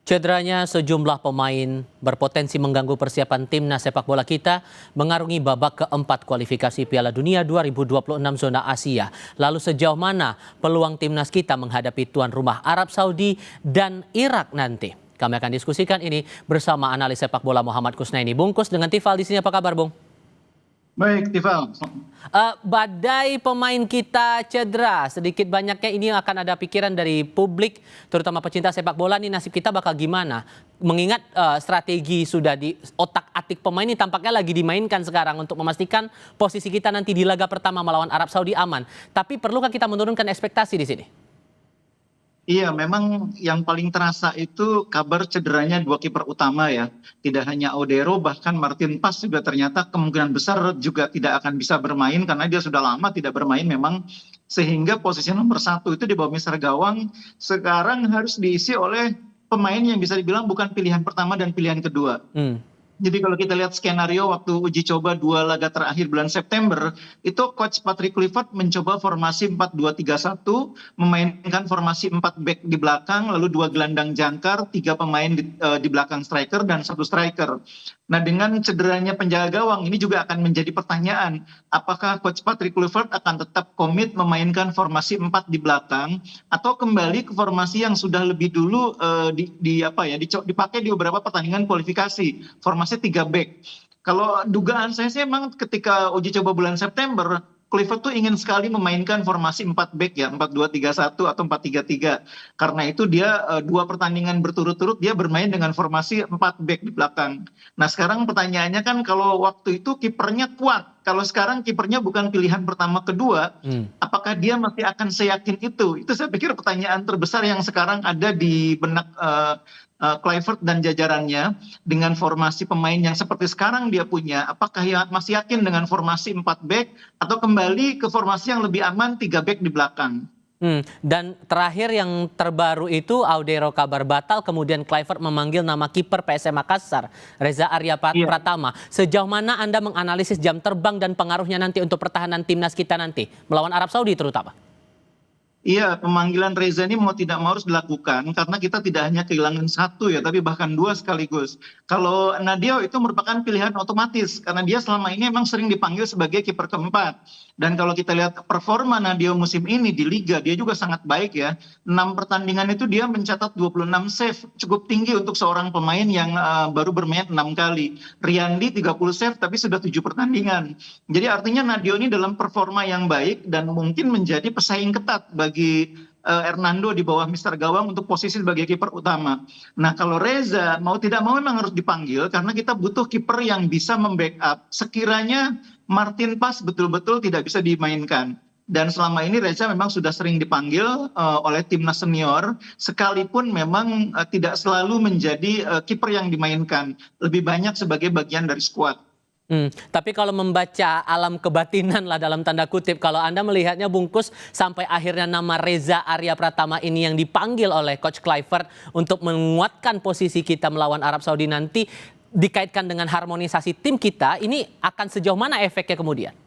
Cederanya sejumlah pemain berpotensi mengganggu persiapan timnas sepak bola kita mengarungi babak keempat kualifikasi Piala Dunia 2026 zona Asia. Lalu sejauh mana peluang timnas kita menghadapi tuan rumah Arab Saudi dan Irak nanti? Kami akan diskusikan ini bersama analis sepak bola Muhammad Kusnaini. Bungkus dengan Tifal di sini, apa kabar, Bung? Baik, Tifal. Badai pemain kita cedera, sedikit banyaknya ini akan ada pikiran dari publik, terutama pecinta sepak bola, nih nasib kita bakal gimana? Mengingat strategi sudah di otak-atik pemain ini tampaknya lagi dimainkan sekarang untuk memastikan posisi kita nanti di laga pertama melawan Arab Saudi aman. Tapi perlukah kita menurunkan ekspektasi di sini? Iya, memang yang paling terasa itu kabar cederanya dua kiper utama ya. Tidak hanya Odero, bahkan Martin Pas juga ternyata kemungkinan besar juga tidak akan bisa bermain karena dia sudah lama tidak bermain memang. Sehingga posisi nomor 1 itu di bawah mister gawang sekarang harus diisi oleh pemain yang bisa dibilang bukan pilihan pertama dan pilihan kedua. Jadi kalau kita lihat skenario waktu uji coba 2 laga terakhir bulan September, itu Coach Patrick Kluivert mencoba formasi 4-2-3-1, memainkan formasi 4 back di belakang, lalu 2 gelandang jangkar, 3 pemain di belakang striker, dan 1 striker. Nah, dengan cederanya penjaga gawang, ini juga akan menjadi pertanyaan, apakah Coach Patrick Kluivert akan tetap komit memainkan formasi 4 di belakang, atau kembali ke formasi yang sudah lebih dulu dipakai di beberapa pertandingan kualifikasi, formasi 3 back. Kalau dugaan saya sih memang ketika uji coba bulan September, Kluivert tuh ingin sekali memainkan formasi 4 back ya, 4-2-3-1 atau 4-3-3. Karena itu dia 2 pertandingan berturut-turut dia bermain dengan formasi 4 back di belakang. Nah, sekarang pertanyaannya kan kalau waktu itu kipernya kuat, kalau sekarang kipernya bukan pilihan pertama kedua, apakah dia masih akan seyakin itu? Itu saya pikir pertanyaan terbesar yang sekarang ada di benak Kluivert dan jajarannya dengan formasi pemain yang seperti sekarang dia punya. Apakah masih yakin dengan formasi 4 back atau kembali ke formasi yang lebih aman 3 back di belakang? Dan terakhir yang terbaru itu Audero kabar batal, kemudian Kluivert memanggil nama kiper PSM Makassar, Reza Arya Pratama. Sejauh mana Anda menganalisis jam terbang dan pengaruhnya nanti untuk pertahanan timnas kita nanti melawan Arab Saudi terutama? Iya, pemanggilan Reza ini mau tidak mau harus dilakukan karena kita tidak hanya kehilangan 1 ya, tapi bahkan 2 sekaligus. Kalau Nadio itu merupakan pilihan otomatis karena dia selama ini memang sering dipanggil sebagai kiper keempat. Dan kalau kita lihat performa Nadio musim ini di Liga, dia juga sangat baik ya. 6 pertandingan itu dia mencatat 26 save, cukup tinggi untuk seorang pemain yang baru bermain 6 kali. Riyandi 30 save tapi sudah 7 pertandingan. Jadi artinya Nadio ini dalam performa yang baik dan mungkin menjadi pesaing ketat bagi Hernando di bawah mister gawang untuk posisi sebagai kiper utama. Nah, kalau Reza mau tidak mau memang harus dipanggil karena kita butuh kiper yang bisa membackup sekiranya Martin Pas betul-betul tidak bisa dimainkan. Dan selama ini Reza memang sudah sering dipanggil oleh timnas senior, sekalipun memang tidak selalu menjadi kiper yang dimainkan, lebih banyak sebagai bagian dari skuad. Tapi kalau membaca alam kebatinan lah dalam tanda kutip, kalau Anda melihatnya Bungkus sampai akhirnya nama Reza Arya Pratama ini yang dipanggil oleh Coach Kluivert untuk menguatkan posisi kita melawan Arab Saudi nanti dikaitkan dengan harmonisasi tim kita, ini akan sejauh mana efeknya kemudian?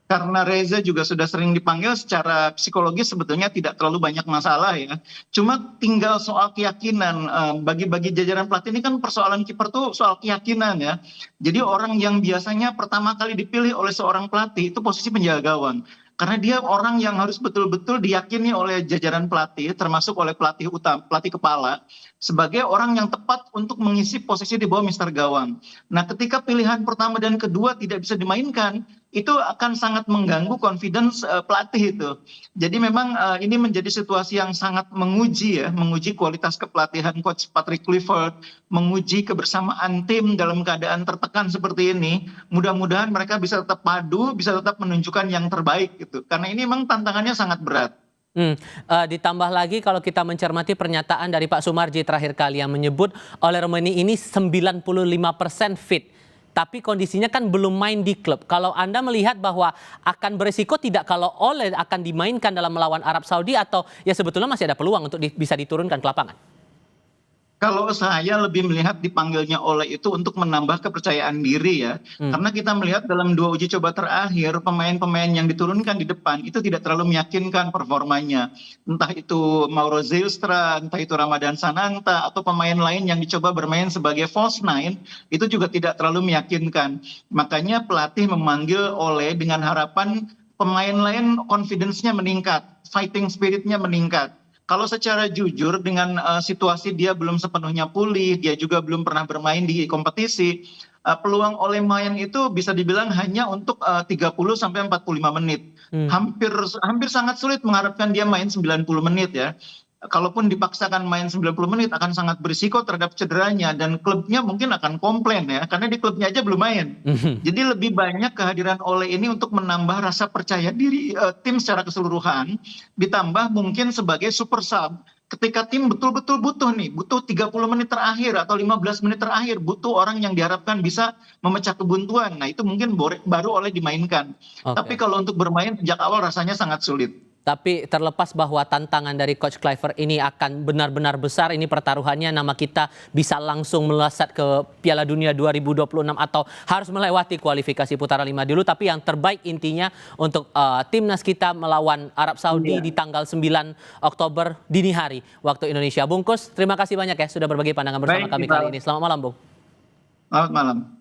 Karena Reza juga sudah sering dipanggil secara psikologis sebetulnya tidak terlalu banyak masalah ya. Cuma tinggal soal keyakinan. Bagi jajaran pelatih ini kan persoalan kiper tuh soal keyakinan ya. Jadi orang yang biasanya pertama kali dipilih oleh seorang pelatih itu posisi penjaga gawang. Karena dia orang yang harus betul-betul diyakini oleh jajaran pelatih, termasuk oleh pelatih utama, pelatih kepala, sebagai orang yang tepat untuk mengisi posisi di bawah mister gawang. Nah, ketika pilihan pertama dan kedua tidak bisa dimainkan, itu akan sangat mengganggu confidence pelatih itu. Jadi memang ini menjadi situasi yang sangat menguji kualitas kepelatihan Coach Patrick Kluivert, menguji kebersamaan tim dalam keadaan tertekan seperti ini. Mudah-mudahan mereka bisa tetap padu, bisa tetap menunjukkan yang terbaik gitu. Karena ini memang tantangannya sangat berat. Ditambah lagi kalau kita mencermati pernyataan dari Pak Sumarji terakhir kali yang menyebut Ole Romeni ini 95% fit. Tapi kondisinya kan belum main di klub. Kalau Anda melihat bahwa akan beresiko tidak kalau Ole akan dimainkan dalam melawan Arab Saudi atau ya sebetulnya masih ada peluang untuk bisa diturunkan ke lapangan? Kalau saya lebih melihat dipanggilnya Ole itu untuk menambah kepercayaan diri ya. Karena kita melihat dalam 2 uji coba terakhir, pemain-pemain yang diturunkan di depan itu tidak terlalu meyakinkan performanya. Entah itu Mauro Zylstra, entah itu Ramadan Sananta, atau pemain lain yang dicoba bermain sebagai false nine, itu juga tidak terlalu meyakinkan. Makanya pelatih memanggil Ole dengan harapan pemain lain confidence-nya meningkat, fighting spirit-nya meningkat. Kalau secara jujur dengan situasi dia belum sepenuhnya pulih, dia juga belum pernah bermain di kompetisi, peluang Ole main itu bisa dibilang hanya untuk 30 sampai 45 menit. Hampir hampir sangat sulit mengharapkan dia main 90 menit ya. Kalaupun dipaksakan main 90 menit akan sangat berisiko terhadap cederanya dan klubnya mungkin akan komplain ya karena di klubnya aja belum main. Jadi lebih banyak kehadiran Ole ini untuk menambah rasa percaya diri tim secara keseluruhan, ditambah mungkin sebagai super sub ketika tim betul-betul butuh 30 menit terakhir atau 15 menit terakhir, butuh orang yang diharapkan bisa memecah kebuntuan. Nah, itu mungkin baru Ole dimainkan. Tapi Oke. kalau untuk bermain sejak awal rasanya sangat sulit. Tapi terlepas bahwa tantangan dari Coach Kluivert ini akan benar-benar besar, ini pertaruhannya nama kita bisa langsung melesat ke Piala Dunia 2026 atau harus melewati kualifikasi putaran 5 dulu. Tapi yang terbaik intinya untuk timnas kita melawan Arab Saudi di tanggal 9 Oktober dini hari waktu Indonesia. Bungkus, terima kasih banyak ya sudah berbagi pandangan bersama Baik, kami Iqbal. kali ini. Selamat malam, Bung. Selamat malam.